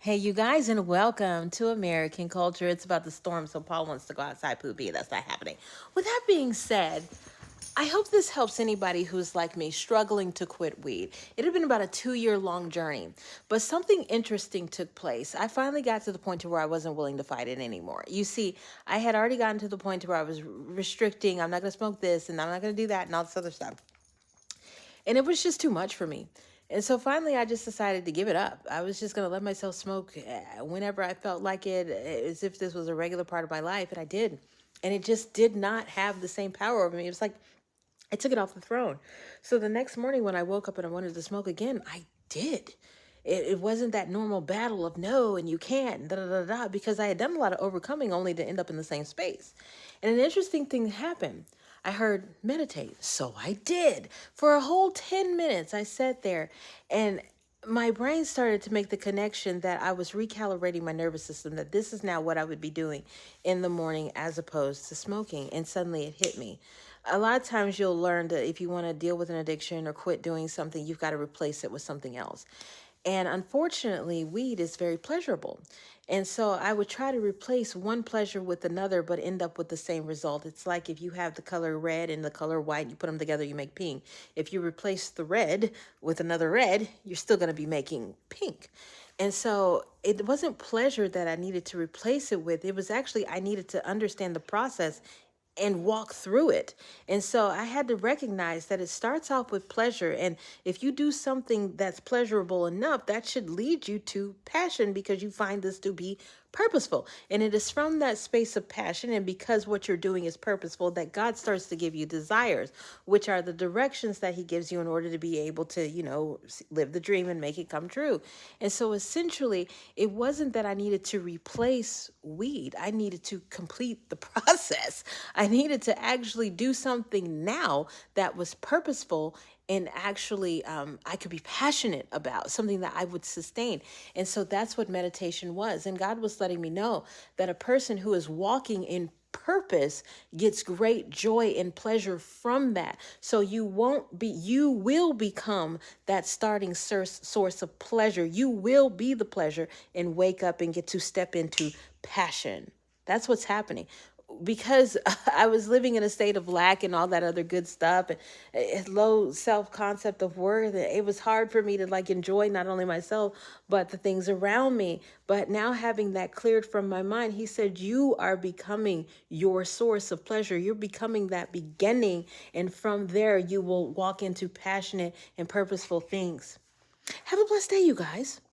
Hey, you guys, and welcome to American Culture. It's about the storm, so Paul wants to go outside poopy. That's not happening. With that being said, I hope this helps anybody who's like me struggling to quit weed. It had been about a 2 year long journey, but something interesting took place. I finally got to the point to where I wasn't willing to fight it anymore. You see, I had already gotten to the point to where I was restricting, I'm not going to smoke this and I'm not going to do that and all this other stuff. And it was just too much for me. And so finally, I just decided to give it up. I was just going to let myself smoke whenever I felt like it, as if this was a regular part of my life. And I did. And it just did not have the same power over me. It was like I took it off the throne. So the next morning, when I woke up and I wanted to smoke again, I did. It wasn't that normal battle of no and you can't, da da da da, because I had done a lot of overcoming only to end up in the same space. And an interesting thing happened. I heard meditate. So I did. For a whole 10 minutes, I sat there and my brain started to make the connection that I was recalibrating my nervous system, that this is now what I would be doing in the morning as opposed to smoking. And suddenly it hit me. A lot of times you'll learn that if you want to deal with an addiction or quit doing something, you've got to replace it with something else. And unfortunately, weed is very pleasurable. And so I would try to replace one pleasure with another, but end up with the same result. It's like if you have the color red and the color white, you put them together, you make pink. If you replace the red with another red, you're still going to be making pink. And so it wasn't pleasure that I needed to replace it with. It was actually, I needed to understand the process and walk through it. And so I had to recognize that it starts off with pleasure. And if you do something that's pleasurable enough, that should lead you to passion because you find this to be purposeful. And it is from that space of passion and because what you're doing is purposeful that God starts to give you desires, which are the directions that He gives you in order to be able to, live the dream and make it come true. And so essentially, it wasn't that I needed to replace weed, I needed to complete the process. I needed to actually do something now that was purposeful and actually I could be passionate about something that I would sustain. And so that's what meditation was. And God was letting me know that a person who is walking in purpose gets great joy and pleasure from that. So you will become that starting source of pleasure. You will be the pleasure and wake up and get to step into passion. That's what's happening because I was living in a state of lack and all that other good stuff and low self-concept of worth. It was hard for me to like enjoy not only myself, but the things around me. But now having that cleared from my mind, He said, you are becoming your source of pleasure. You're becoming that beginning. And from there, you will walk into passionate and purposeful things. Have a blessed day, you guys.